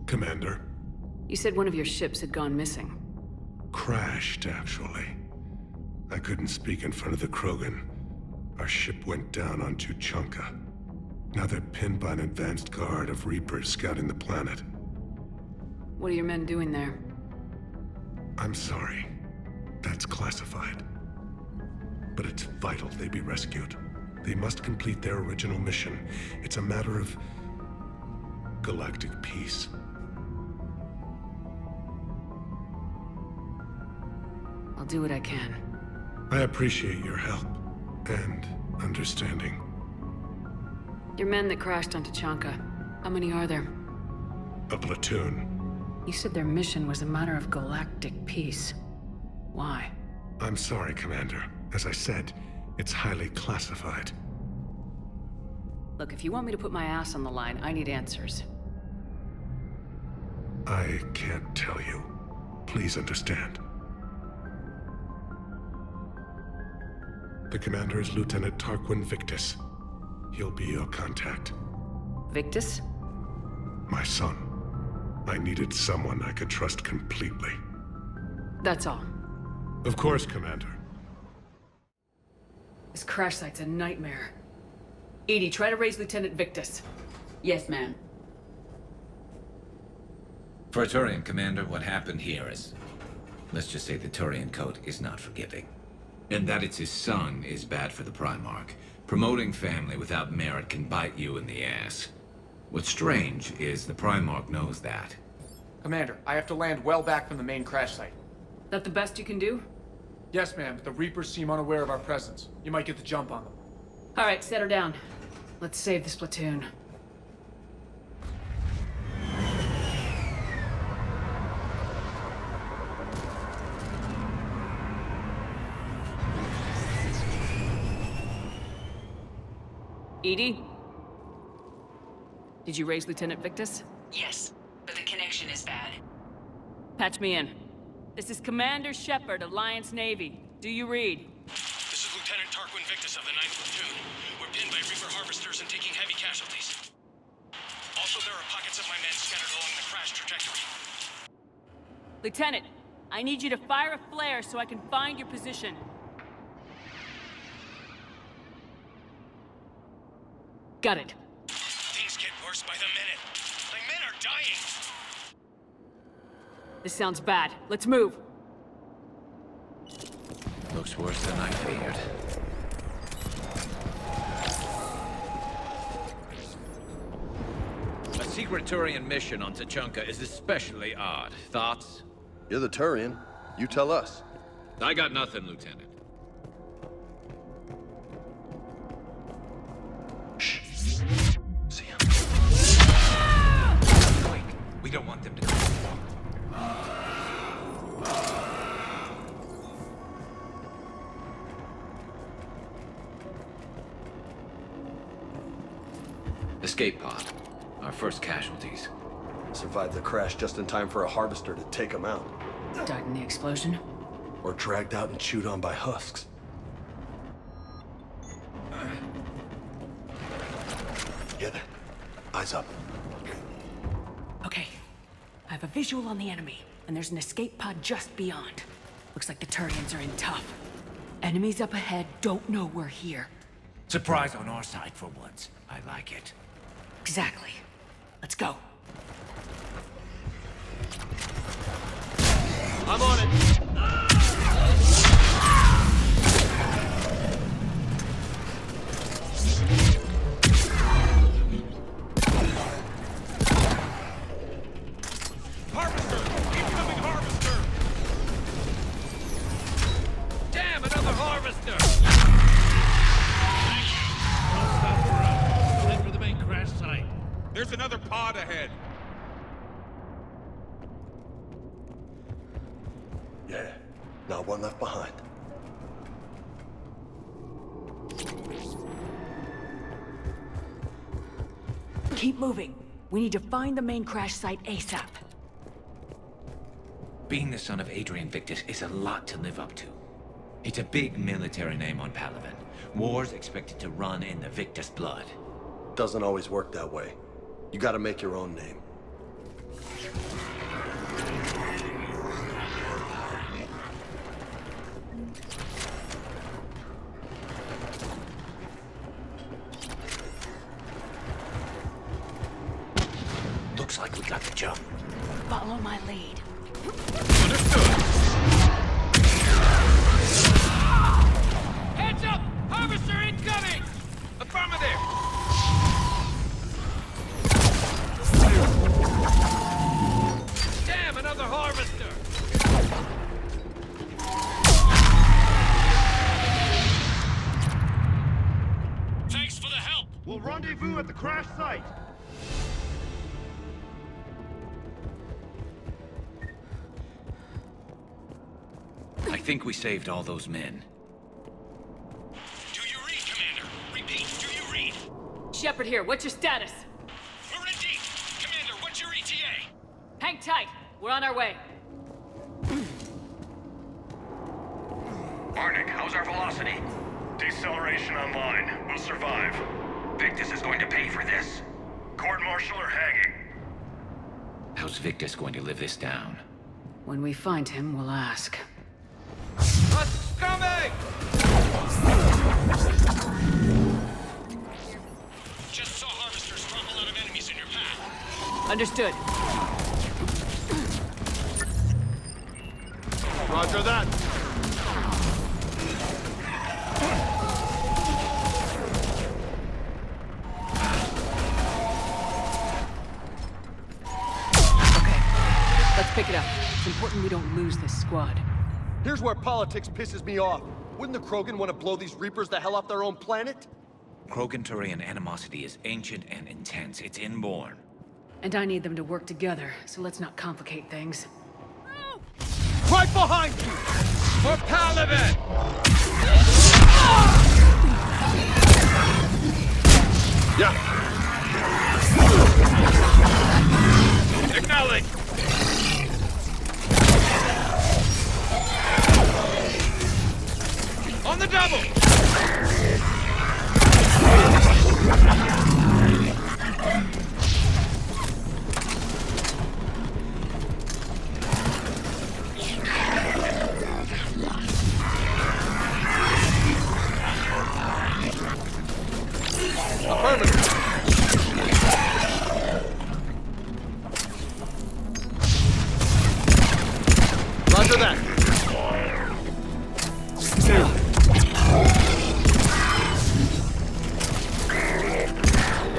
Commander. You said one of your ships had gone missing. Crashed, actually. I couldn't speak in front of the Krogan. Our ship went down on Tuchanka. Now they're pinned by an advanced guard of Reapers scouting the planet. What are your men doing there? I'm sorry. That's classified. But it's vital they be rescued. They must complete their original mission. It's a matter of galactic peace. I'll do what I can. I appreciate your help and understanding. Your men that crashed on Tuchanka, how many are there? A platoon. You said their mission was a matter of galactic peace. Why? I'm sorry, Commander. As I said, it's highly classified. Look, if you want me to put my ass on the line, I need answers. I can't tell you. Please understand. The commander is Lieutenant Tarquin Victus. He'll be your contact. Victus? My son. I needed someone I could trust completely. That's all. Of course, Commander. This crash site's a nightmare. Edie, try to raise Lieutenant Victus. Yes, ma'am. For a Turian commander, what happened here is... let's just say the Turian code is not forgiving. And that it's his son is bad for the Primarch. Promoting family without merit can bite you in the ass. What's strange is the Primarch knows that. Commander, I have to land well back from the main crash site. That the best you can do? Yes, ma'am, but the Reapers seem unaware of our presence. You might get the jump on them. All right, set her down. Let's save this platoon. Edie? Did you raise Lieutenant Victus? Yes, but the connection is bad. Patch me in. This is Commander Shepard, Alliance Navy. Do you read? This is Lieutenant Tarquin Victus of the 9th Platoon. We're pinned by Reaper harvesters and taking heavy casualties. Also, there are pockets of my men scattered along the crash trajectory. Lieutenant, I need you to fire a flare so I can find your position. Got it. Things get worse by the minute. My men are dying! This sounds bad. Let's move. Looks worse than I feared. A secret Turian mission on Tuchanka is especially odd. Thoughts? You're the Turian. You tell us. I got nothing, Lieutenant. Shh. See him. Quick. We don't want them to come. Escape pod. Our first casualties. Survived the crash just in time for a harvester to take him out. Died in the explosion? Or dragged out and chewed on by husks. Get it. Eyes up. Okay. I have a visual on the enemy, and there's an escape pod just beyond. Looks like the Turians are in tough. Enemies up ahead don't know we're here. Surprise on our side for once. I like it. Exactly. Let's go. I'm on it! Harvester! Incoming harvester! Damn, another harvester! Don't stop around. Head for the main crash site. There's another pod ahead. Yeah. Not one left behind. Keep moving. We need to find the main crash site ASAP. Being the son of Adrian Victus is a lot to live up to. It's a big military name on Palaven. War's expected to run in the Victus blood. Doesn't always work that way. You gotta make your own name. Looks like we got the jump. Follow my lead. Understood. Heads up! Harvester incoming! Affirmative! Damn, another harvester! Thanks for the help! We'll rendezvous at the crash site. I think we saved all those men. Do you read, Commander? Repeat, do you read? Shepard here, what's your status? We're in deep! Commander, what's your ETA? Hang tight, we're on our way. Arctic, how's our velocity? Deceleration online. We'll survive. Victus is going to pay for this. Court-martial or hanging? How's Victus going to live this down? When we find him, we'll ask. What's coming? Just saw harvesters drop a lot of enemies in your path. Understood. Roger that. Okay, let's pick it up. It's important we don't lose this squad. Here's where politics pisses me off. Wouldn't the Krogan want to blow these Reapers the hell off their own planet? Krogan-Turian animosity is ancient and intense. It's inborn. And I need them to work together, so let's not complicate things. Right behind you! For Paladin! Yeah. Acknowledge! On the double! Roger that.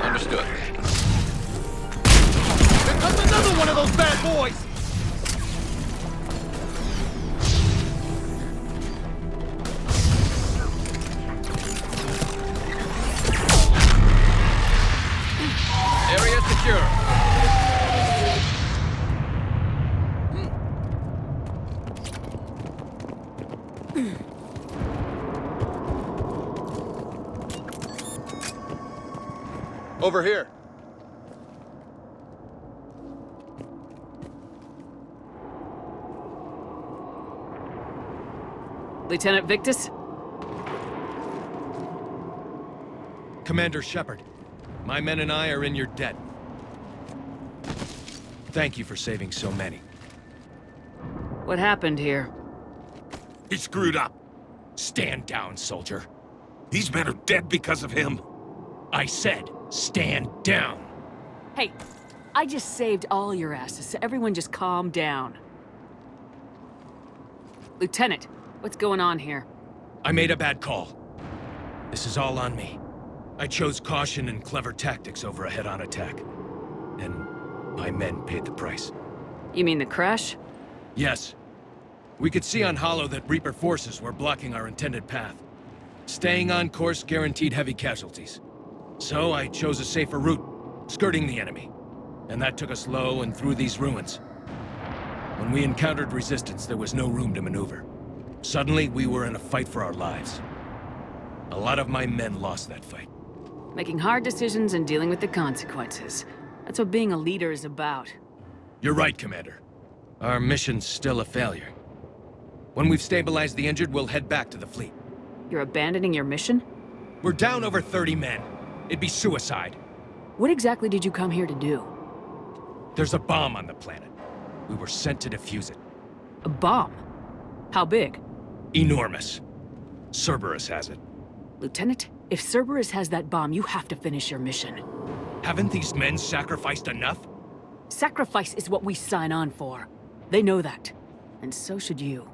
Understood. Here comes another one of those bad boys! Area secure. Over here. Lieutenant Victus? Commander Shepard, my men and I are in your debt. Thank you for saving so many. What happened here? He screwed up. Stand down, soldier. These men are dead because of him. I said, stand down. Hey, I just saved all your asses, so everyone just calm down. Lieutenant, what's going on here? I made a bad call. This is all on me. I chose caution and clever tactics over a head-on attack. And my men paid the price. You mean the crash? Yes. We could see on Hollow that Reaper forces were blocking our intended path. Staying on course guaranteed heavy casualties. So I chose a safer route, skirting the enemy. And that took us low and through these ruins. When we encountered resistance, there was no room to maneuver. Suddenly, we were in a fight for our lives. A lot of my men lost that fight. Making hard decisions and dealing with the consequences. That's what being a leader is about. You're right, Commander. Our mission's still a failure. When we've stabilized the injured, we'll head back to the fleet. You're abandoning your mission? We're down over 30 men. It'd be suicide. What exactly did you come here to do? There's a bomb on the planet. We were sent to defuse it. A bomb? How big? Enormous. Cerberus has it. Lieutenant, if Cerberus has that bomb, you have to finish your mission. Haven't these men sacrificed enough? Sacrifice is what we sign on for. They know that. And so should you.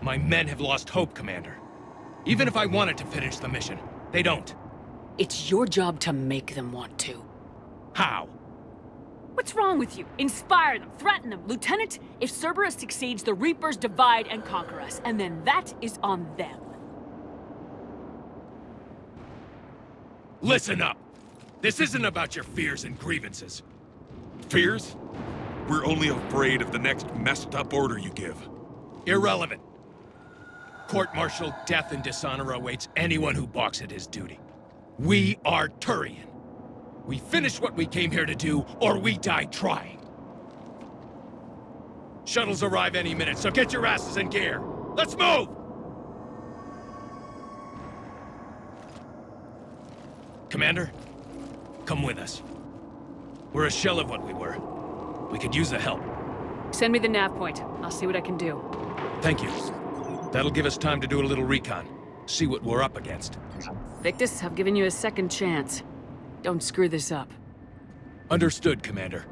My men have lost hope, Commander. Even if I wanted to finish the mission, they don't. It's your job to make them want to. How? What's wrong with you? Inspire them, threaten them. Lieutenant, if Cerberus succeeds, the Reapers divide and conquer us, and then that is on them. Listen up! This isn't about your fears and grievances. Fears? We're only afraid of the next messed up order you give. Irrelevant. Court-martial death and dishonor awaits anyone who balks at his duty. We are Turian. We finish what we came here to do, or we die trying. Shuttles arrive any minute, so get your asses in gear. Let's move! Commander, come with us. We're a shell of what we were. We could use the help. Send me the nav point. I'll see what I can do. Thank you. That'll give us time to do a little recon. See what we're up against. Victus, I've given you a second chance. Don't screw this up. Understood, Commander.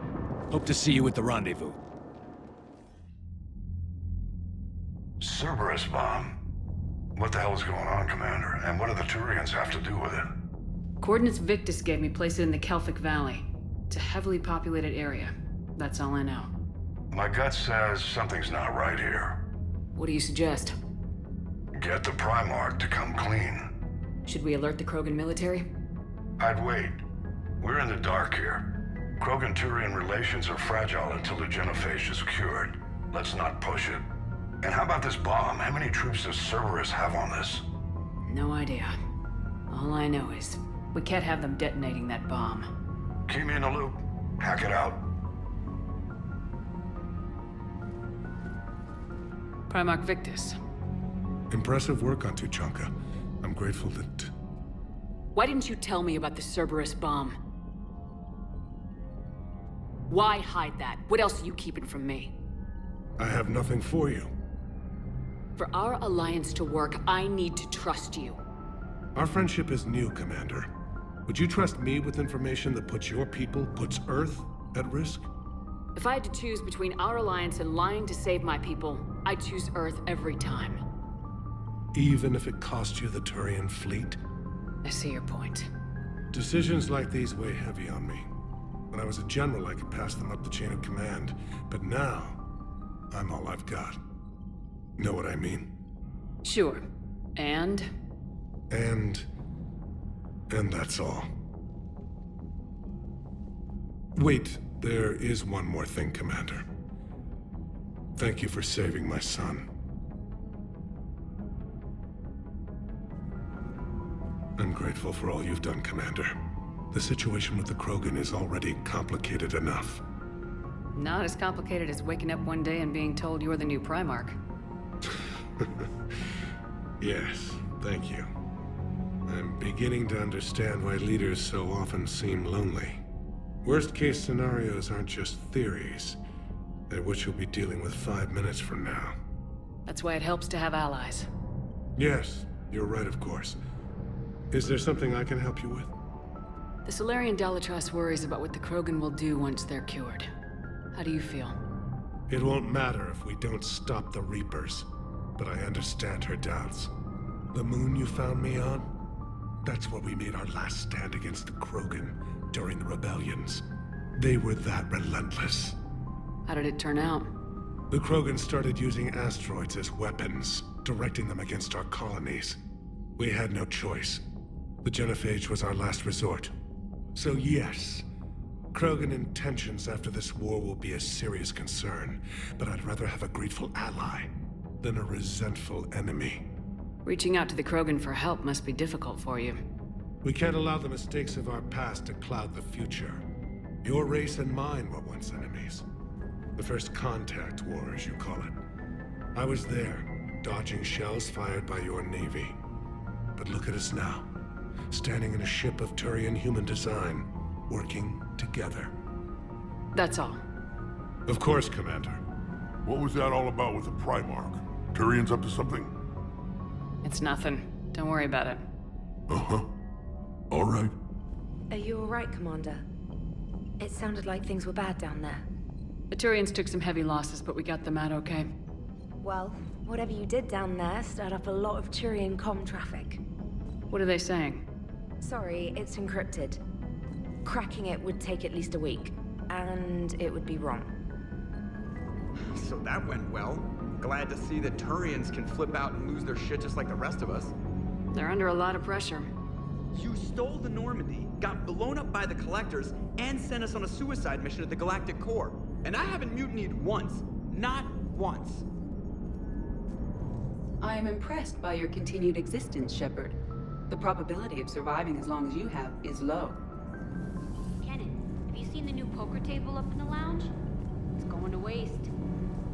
Hope to see you at the rendezvous. Cerberus bomb. What the hell is going on, Commander? And what do the Turians have to do with it? Coordinates Victus gave me place it in the Kelphic Valley. It's a heavily populated area. That's all I know. My gut says something's not right here. What do you suggest? Get the Primarch to come clean. Should we alert the Krogan military? I'd wait. We're in the dark here. Krogan-Turian relations are fragile until the genophage is cured. Let's not push it. And how about this bomb? How many troops does Cerberus have on this? No idea. All I know is, we can't have them detonating that bomb. Keep me in the loop. Hack it out. Primarch Victus. Impressive work on Tuchanka. I'm grateful that... Why didn't you tell me about the Cerberus bomb? Why hide that? What else are you keeping from me? I have nothing for you. For our alliance to work, I need to trust you. Our friendship is new, Commander. Would you trust me with information that puts your people, puts Earth, at risk? If I had to choose between our alliance and lying to save my people, I'd choose Earth every time. Even if it cost you the Turian fleet? I see your point. Decisions like these weigh heavy on me. When I was a general, I could pass them up the chain of command. But now, I'm all I've got. Know what I mean? Sure. And that's all. Wait, there is one more thing, Commander. Thank you for saving my son. I'm grateful for all you've done, Commander. The situation with the Krogan is already complicated enough. Not as complicated as waking up one day and being told you're the new Primarch. Yes, thank you. I'm beginning to understand why leaders so often seem lonely. Worst-case scenarios aren't just theories. They're what you'll be dealing with 5 minutes from now. That's why it helps to have allies. Yes, you're right, of course. Is there something I can help you with? The Solarian Dalatrass worries about what the Krogan will do once they're cured. How do you feel? It won't matter if we don't stop the Reapers, but I understand her doubts. The moon you found me on? That's where we made our last stand against the Krogan during the rebellions. They were that relentless. How did it turn out? The Krogan started using asteroids as weapons, directing them against our colonies. We had no choice. The genophage was our last resort. So yes, Krogan intentions after this war will be a serious concern, but I'd rather have a grateful ally than a resentful enemy. Reaching out to the Krogan for help must be difficult for you. We can't allow the mistakes of our past to cloud the future. Your race and mine were once enemies. The First Contact War, as you call it. I was there, dodging shells fired by your navy. But look at us now, standing in a ship of Turian human design, working together. That's all. Of course, Commander. What was that all about with the Primarch? Turian's up to something? It's nothing. Don't worry about it. Uh-huh. All right. Are you all right, Commander? It sounded like things were bad down there. The Turians took some heavy losses, but we got them out okay. Well, whatever you did down there stirred up a lot of Turian comm traffic. What are they saying? Sorry, it's encrypted. Cracking it would take at least a week, and it would be wrong. So that went well. Glad to see that Turians can flip out and lose their shit just like the rest of us. They're under a lot of pressure. You stole the Normandy, got blown up by the Collectors, and sent us on a suicide mission at the Galactic Core. And I haven't mutinied once. Not once. I am impressed by your continued existence, Shepard. The probability of surviving as long as you have is low. Kenan, have you seen the new poker table up in the lounge? It's going to waste.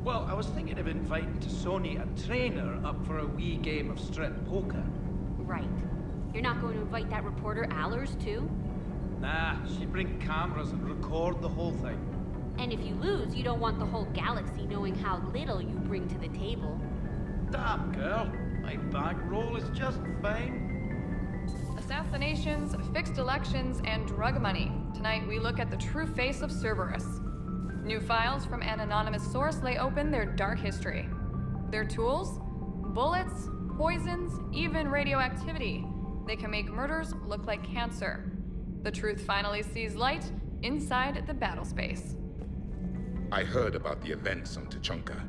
Well, I was thinking of inviting to Sony a trainer up for a wee game of strip poker. Right. You're not going to invite that reporter Allers, too? Nah, she'd bring cameras and record the whole thing. And if you lose, you don't want the whole galaxy knowing how little you bring to the table. Damn, girl. My bankroll is just fine. Assassinations, fixed elections, and drug money. Tonight we look at the true face of Cerberus. New files from an anonymous source lay open their dark history. Their tools? Bullets, poisons, even radioactivity. They can make murders look like cancer. The truth finally sees light inside the battle space. I heard about the events on Tuchanka.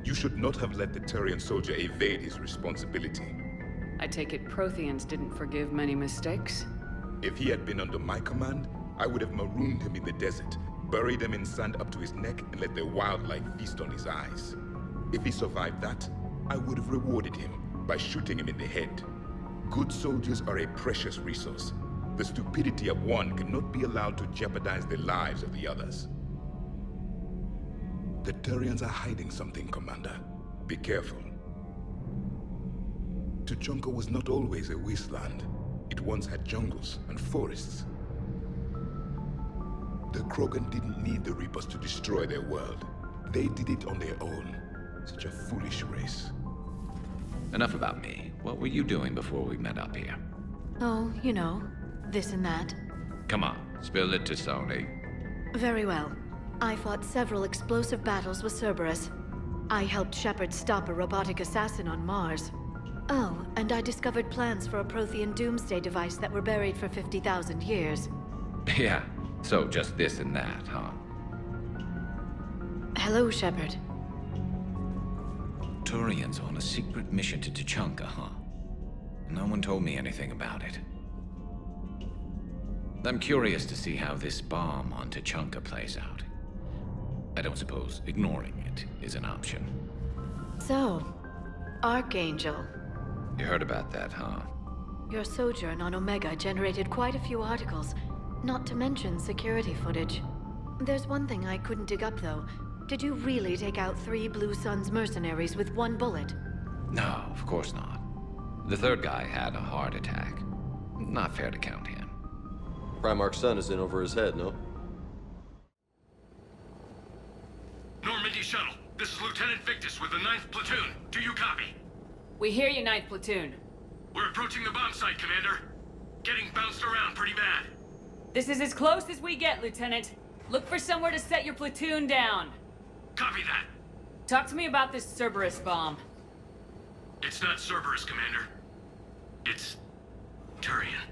You should not have let the Turian soldier evade his responsibility. I take it Protheans didn't forgive many mistakes? If he had been under my command, I would have marooned him in the desert, buried him in sand up to his neck, and let the wildlife feast on his eyes. If he survived that, I would have rewarded him by shooting him in the head. Good soldiers are a precious resource. The stupidity of one cannot be allowed to jeopardize the lives of the others. The Turians are hiding something, Commander. Be careful. Tuchanka was not always a wasteland. It once had jungles and forests. The Krogan didn't need the Reapers to destroy their world. They did it on their own. Such a foolish race. Enough about me. What were you doing before we met up here? Oh, you know, this and that. Come on, spill it to Sony. Very well. I fought several explosive battles with Cerberus. I helped Shepard stop a robotic assassin on Mars. Oh, and I discovered plans for a Prothean doomsday device that were buried for 50,000 years. Yeah, so just this and that, huh? Hello, Shepard. Turians on a secret mission to Tuchanka, huh? No one told me anything about it. I'm curious to see how this bomb on Tuchanka plays out. I don't suppose ignoring it is an option. So, Archangel. You heard about that, huh? Your sojourn on Omega generated quite a few articles, not to mention security footage. There's one thing I couldn't dig up, though. Did you really take out 3 Blue Suns mercenaries with 1 bullet? No, of course not. The third guy had a heart attack. Not fair to count him. Primarch's son is in over his head, no? Normandy Shuttle, this is Lieutenant Victus with the 9th Platoon. Do you copy? We hear you, 9th Platoon. We're approaching the bomb site, Commander. Getting bounced around pretty bad. This is as close as we get, Lieutenant. Look for somewhere to set your platoon down. Copy that. Talk to me about this Cerberus bomb. It's not Cerberus, Commander. It's Turian.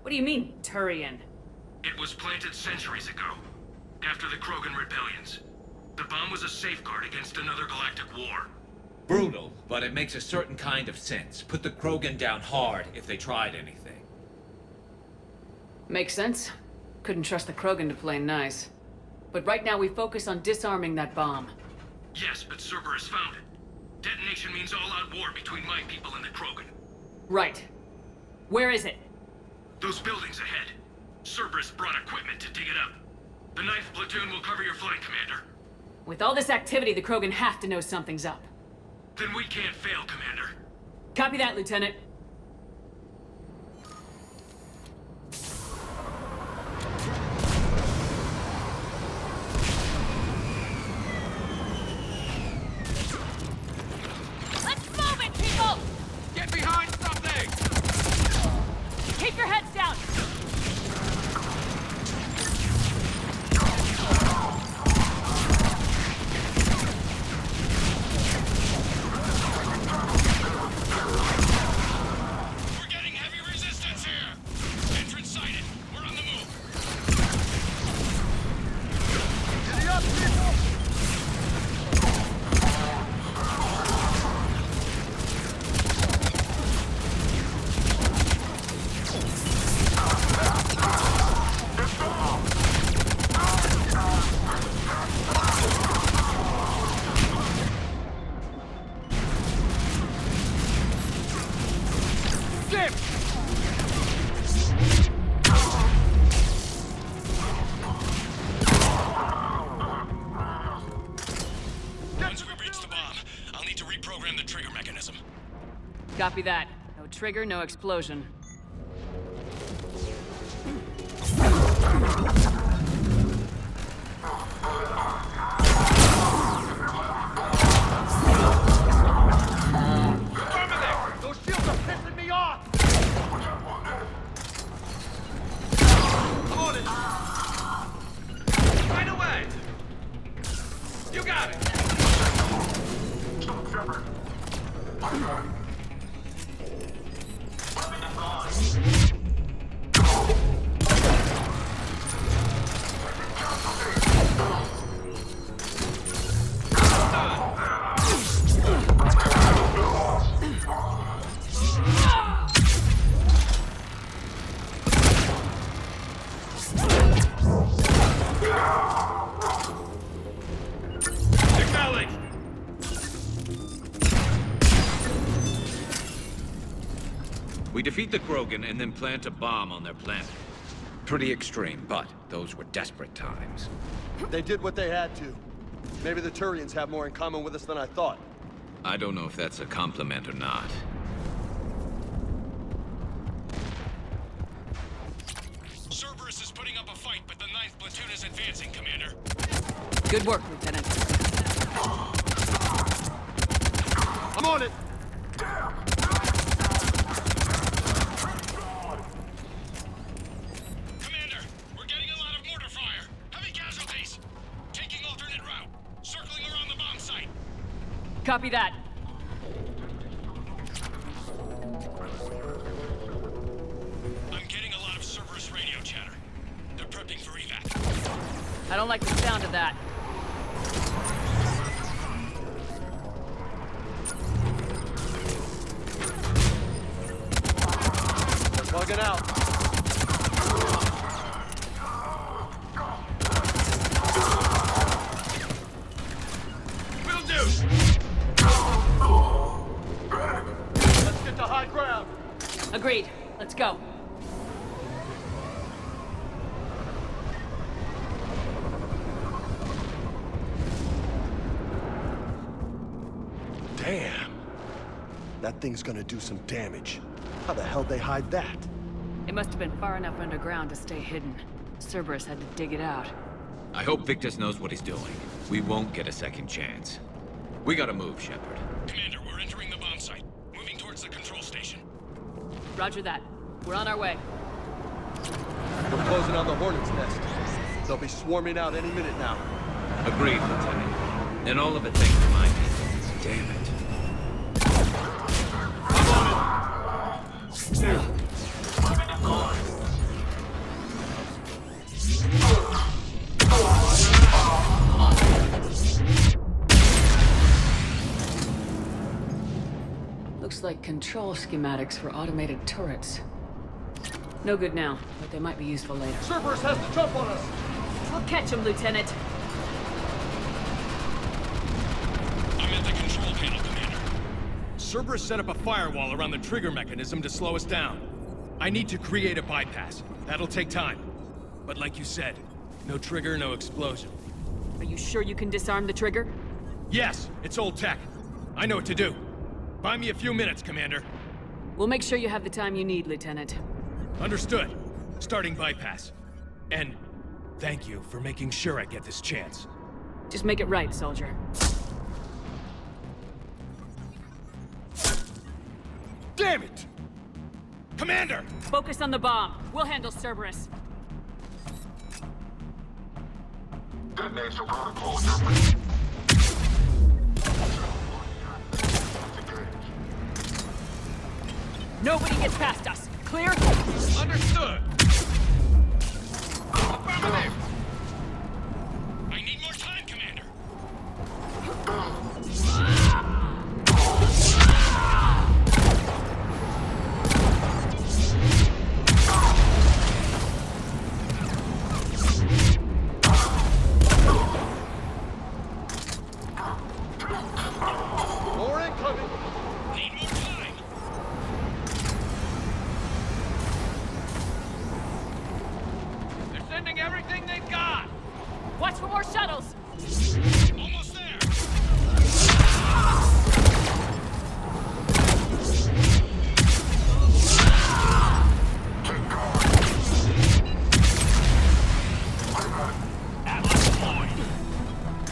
What do you mean, Turian? It was planted centuries ago, after the Krogan rebellions. The bomb was a safeguard against another galactic war. Brutal, but it makes a certain kind of sense. Put the Krogan down hard if they tried anything. Makes sense. Couldn't trust the Krogan to play nice. But right now we focus on disarming that bomb. Yes, but Cerberus found it. Detonation means all-out war between my people and the Krogan. Right. Where is it? Those buildings ahead. Cerberus brought equipment to dig it up. The 9th Platoon will cover your flank, Commander. With all this activity, the Krogan have to know something's up. Then we can't fail, Commander. Copy that, Lieutenant. Let's move it, people! Get behind something! Keep your heads down! Copy that. No trigger, no explosion. Those shields are pissing me off! I'm on it! Right away! You got it! We defeat the Krogan and then plant a bomb on their planet. Pretty extreme, but those were desperate times. They did what they had to. Maybe the Turians have more in common with us than I thought. I don't know if that's a compliment or not. Cerberus is putting up a fight, but the 9th Platoon is advancing, Commander. Good work, Lieutenant. I'm on it! Commander, we're getting a lot of mortar fire. Heavy casualties. Taking alternate route. Circling around the bomb site. Copy that. I'm getting a lot of Cerberus radio chatter. They're prepping for evac. I don't like the sound of that. They're bugging out. Will do! Let's get to high ground. Agreed. Let's go. Damn. That thing's gonna do some damage. How the hell they hide that? It must have been far enough underground to stay hidden. Cerberus had to dig it out. I hope Victus knows what he's doing. We won't get a second chance. We gotta move, Shepard. Commander, we're entering the bomb site. Moving towards the control station. Roger that. We're on our way. We're closing on the Hornet's nest. They'll be swarming out any minute now. Agreed, Lieutenant. And all of it thanks to my people. Damn it. Looks like control schematics for automated turrets. No good now, but they might be useful later. Cerberus has to jump on us! We'll catch him, Lieutenant. I'm at the control panel, Commander. Cerberus set up a firewall around the trigger mechanism to slow us down. I need to create a bypass. That'll take time. But like you said, no trigger, no explosion. Are you sure you can disarm the trigger? Yes, it's old tech. I know what to do. Buy me a few minutes, Commander. We'll make sure you have the time you need, Lieutenant. Understood. Starting bypass. And thank you for making sure I get this chance. Just make it right, soldier. Damn it! Commander! Focus on the bomb. We'll handle Cerberus. Detonation protocol. Nobody gets past us. Clear? Understood! Affirmative! I need more time, Commander. More incoming! Need more time. They're sending everything they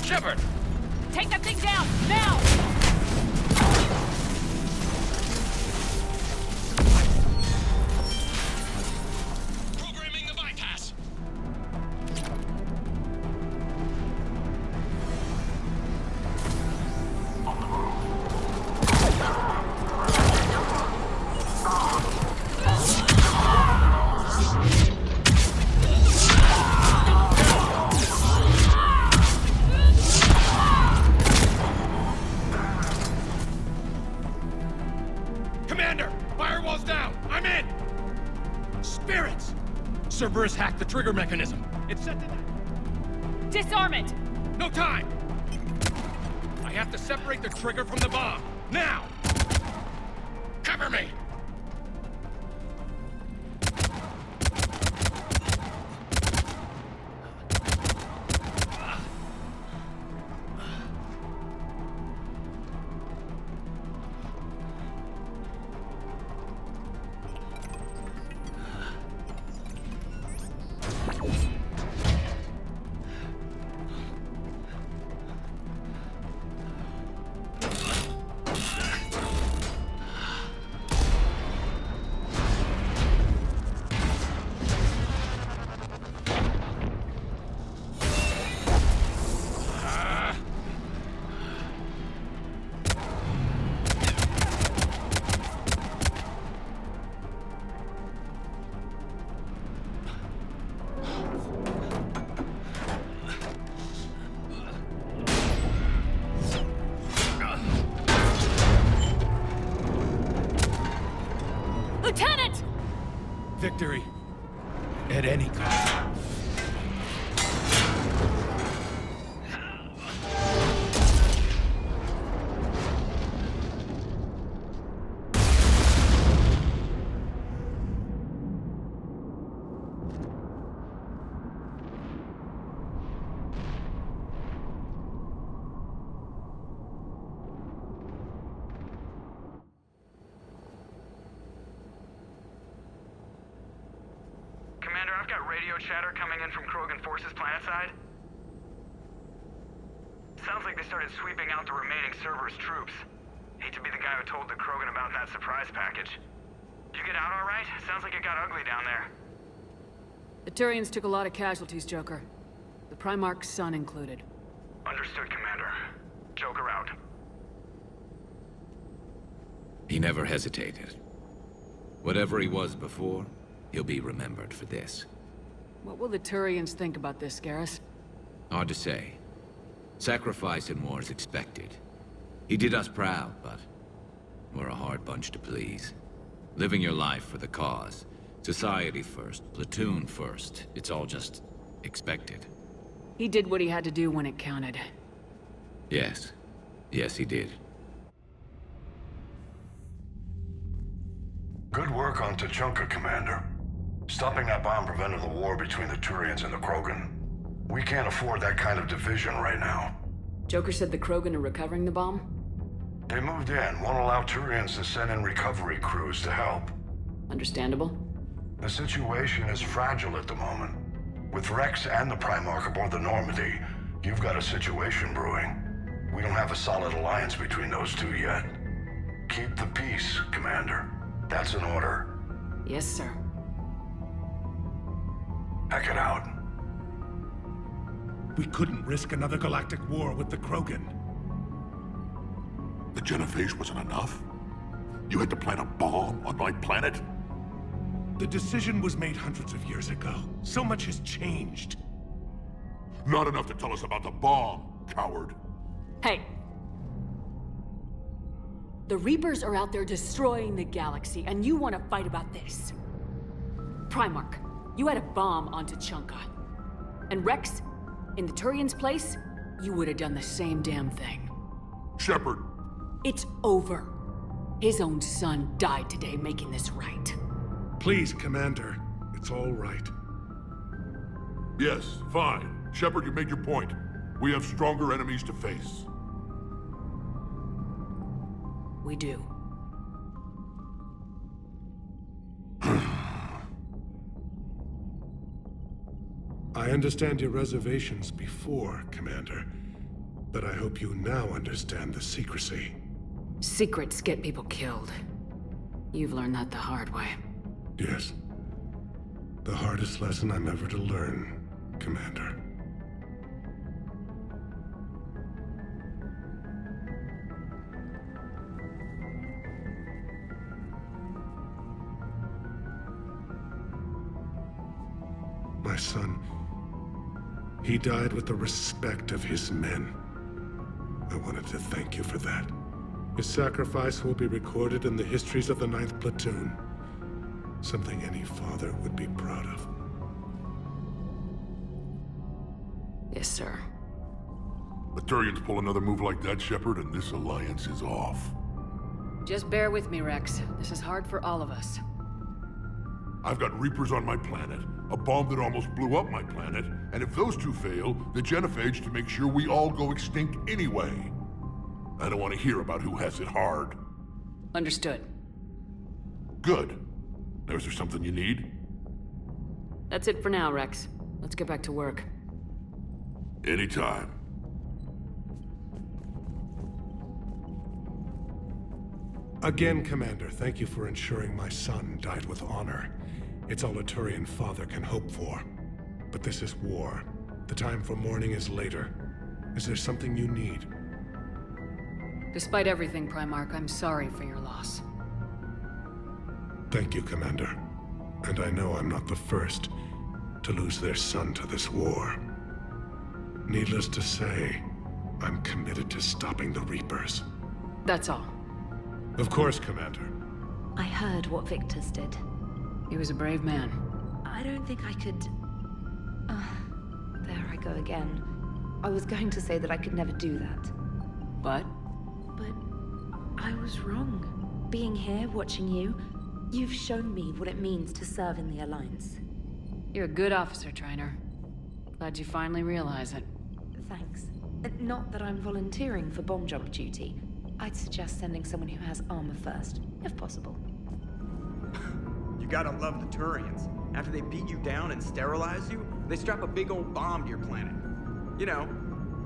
Shepard! Take that thing down, now! Programming the bypass. Commander! Firewall's down! I'm in! Spirits! Cerberus hacked the trigger mechanism. It's set to... Disarm it! No time! I have to separate the trigger from the bomb. Now! Cover me! Lieutenant! Victory. At any cost. Commander, I've got radio chatter coming in from Krogan forces planetside. Sounds like they started sweeping out the remaining Cerberus troops. Hate to be the guy who told the Krogan about that surprise package. Did you get out all right? Sounds like it got ugly down there. The Turians took a lot of casualties, Joker. The Primarch's son included. Understood, Commander. Joker out. He never hesitated. Whatever he was before, he'll be remembered for this. What will the Turians think about this, Garrus? Hard to say. Sacrifice in war is expected. He did us proud, but we're a hard bunch to please. Living your life for the cause. Society first, platoon first. It's all just expected. He did what he had to do when it counted. Yes. Yes, he did. Good work on Tuchanka, Commander. Stopping that bomb prevented the war between the Turians and the Krogan. We can't afford that kind of division right now. Joker said the Krogan are recovering the bomb? They moved in, won't allow Turians to send in recovery crews to help. Understandable. The situation is fragile at the moment. With Rex and the Primarch aboard the Normandy, you've got a situation brewing. We don't have a solid alliance between those two yet. Keep the peace, Commander. That's an order. Yes, sir. Hack it out. We couldn't risk another galactic war with the Krogan. The Genophage wasn't enough? You had to plant a bomb on my planet? The decision was made hundreds of years ago. So much has changed. Not enough to tell us about the bomb, coward. Hey! The Reapers are out there destroying the galaxy, and you want to fight about this. Primarch, you had a bomb on Tuchanka. And Rex, in the Turian's place, you would have done the same damn thing. Shepard! It's over. His own son died today making this right. Please, Commander. It's all right. Yes, fine. Shepard, you made your point. We have stronger enemies to face. We do. I understand your reservations before, Commander. But I hope you now understand the secrecy. Secrets get people killed. You've learned that the hard way. Yes. The hardest lesson I'm ever to learn, Commander. My son, he died with the respect of his men. I wanted to thank you for that. His sacrifice will be recorded in the histories of the 9th Platoon. Something any father would be proud of. Yes, sir. The Turians pull another move like that, Shepard, and this alliance is off. Just bear with me, Rex. This is hard for all of us. I've got Reapers on my planet, a bomb that almost blew up my planet, and if those two fail, the genophage to make sure we all go extinct anyway. I don't want to hear about who has it hard. Understood. Good. Now, is there something you need? That's it for now, Rex. Let's get back to work. Anytime. Again, Commander, thank you for ensuring my son died with honor. It's all a Turian father can hope for. But this is war. The time for mourning is later. Is there something you need? Despite everything, Primarch, I'm sorry for your loss. Thank you, Commander. And I know I'm not the first to lose their son to this war. Needless to say, I'm committed to stopping the Reapers. That's all. Of course, Commander. I heard what Victor's did. He was a brave man. I don't think I could... there I go again. I was going to say that I could never do that. But? But I was wrong. Being here, watching you, you've shown me what it means to serve in the Alliance. You're a good officer, Trainer. Glad you finally realize it. Thanks. Not that I'm volunteering for bomb jump duty. I'd suggest sending someone who has armor first, if possible. You gotta love the Turians. After they beat you down and sterilize you, they strap a big old bomb to your planet. You know,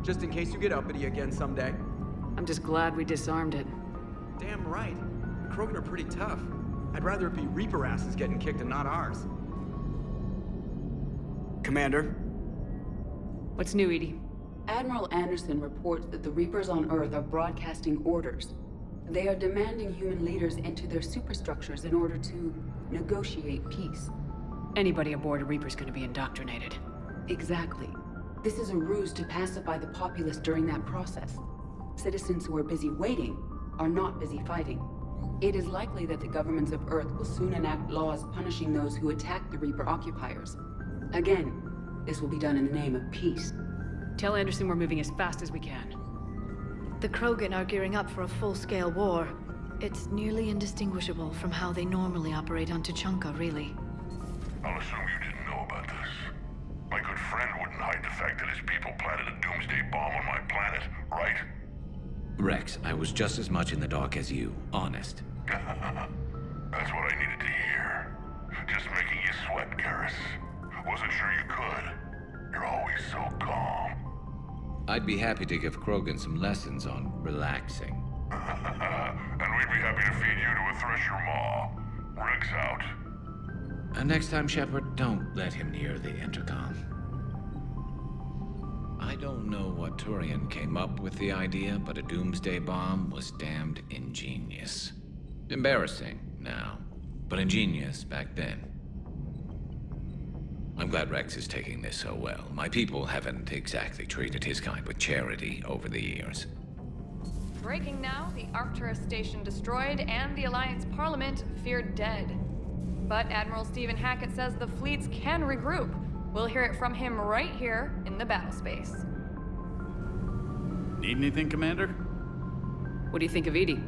just in case you get uppity again someday. I'm just glad we disarmed it. Damn right. Krogan are pretty tough. I'd rather it be Reaper asses getting kicked and not ours. Commander? What's new, Edie? Admiral Anderson reports that the Reapers on Earth are broadcasting orders. They are demanding human leaders into their superstructures in order to negotiate peace. Anybody aboard a Reaper's gonna be indoctrinated. Exactly. This is a ruse to pacify the populace during that process. Citizens who are busy waiting are not busy fighting. It is likely that the governments of Earth will soon enact laws punishing those who attack the Reaper occupiers. Again, this will be done in the name of peace. Tell Anderson we're moving as fast as we can. The Krogan are gearing up for a full-scale war. It's nearly indistinguishable from how they normally operate on Tuchanka, really. I'll assume you didn't know about this. My good friend wouldn't hide the fact that his people planted a doomsday bomb on my planet, right? Rex, I was just as much in the dark as you, honest. That's what I needed to hear. Just making you sweat, Garrus. Wasn't sure you could. You're always so calm. I'd be happy to give Krogan some lessons on relaxing. And we'd be happy to feed you to a thresher maw. Rex out. And next time, Shepard, don't let him near the intercom. I don't know what Turian came up with the idea, but a doomsday bomb was damned ingenious. Embarrassing now, but ingenious back then. I'm glad Rex is taking this so well. My people haven't exactly treated his kind with charity over the years. Breaking now, the Arcturus station destroyed and the Alliance Parliament feared dead. But Admiral Stephen Hackett says the fleets can regroup. We'll hear it from him right here in the battle space. Need anything, Commander? What do you think of Edie?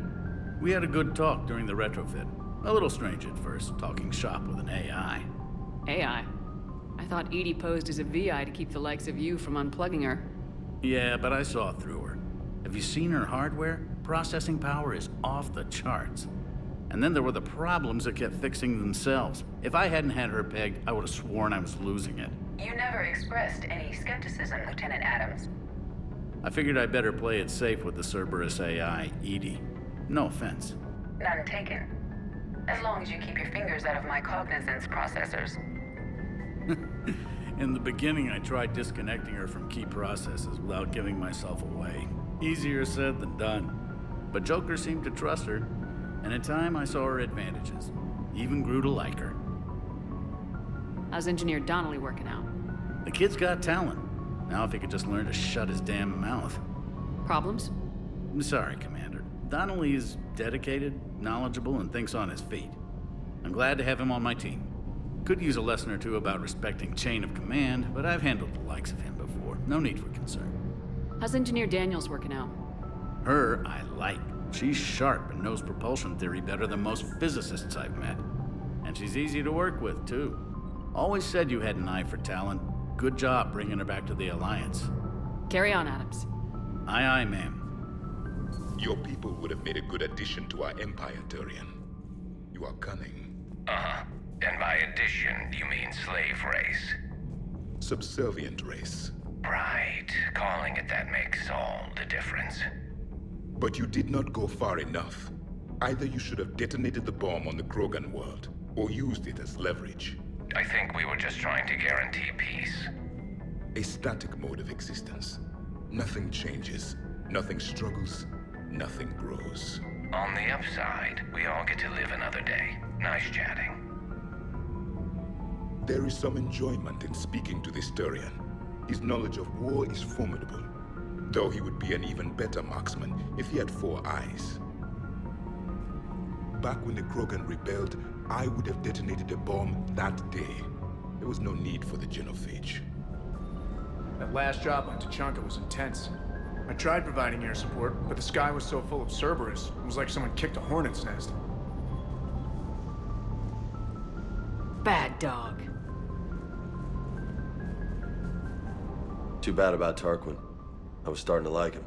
We had a good talk during the retrofit. A little strange at first, talking shop with an AI. AI? I thought Edie posed as a VI to keep the likes of you from unplugging her. Yeah, but I saw through her. Have you seen her hardware? Processing power is off the charts. And then there were the problems that kept fixing themselves. If I hadn't had her pegged, I would have sworn I was losing it. You never expressed any skepticism, Lieutenant Adams. I figured I'd better play it safe with the Cerberus AI, Edie. No offense. None taken. As long as you keep your fingers out of my cognizance processors. In the beginning, I tried disconnecting her from key processes without giving myself away. Easier said than done. But Joker seemed to trust her, and in time I saw her advantages. Even grew to like her. How's Engineer Donnelly working out? The kid's got talent. Now if he could just learn to shut his damn mouth. Problems? I'm sorry, Commander. Donnelly is dedicated, knowledgeable, and thinks on his feet. I'm glad to have him on my team. Could use a lesson or two about respecting chain of command, but I've handled the likes of him before. No need for concern. How's Engineer Daniels working out? Her, I like. She's sharp and knows propulsion theory better than most physicists I've met. And she's easy to work with, too. Always said you had an eye for talent. Good job bringing her back to the Alliance. Carry on, Adams. Aye, aye, ma'am. Your people would have made a good addition to our empire, Turian. You are cunning. Uh-huh. And by addition, you mean slave race? Subservient race. Right. Calling it that makes all the difference. But you did not go far enough. Either you should have detonated the bomb on the Krogan world, or used it as leverage. I think we were just trying to guarantee peace. A static mode of existence. Nothing changes, nothing struggles, nothing grows. On the upside, we all get to live another day. Nice chatting. There is some enjoyment in speaking to this Turian. His knowledge of war is formidable, though he would be an even better marksman if he had 4 eyes. Back when the Krogan rebelled, I would have detonated a bomb that day. There was no need for the genophage. That last job on Tuchanka was intense. I tried providing air support, but the sky was so full of Cerberus, it was like someone kicked a hornet's nest. Bad dog. Too bad about Tarquin. I was starting to like him.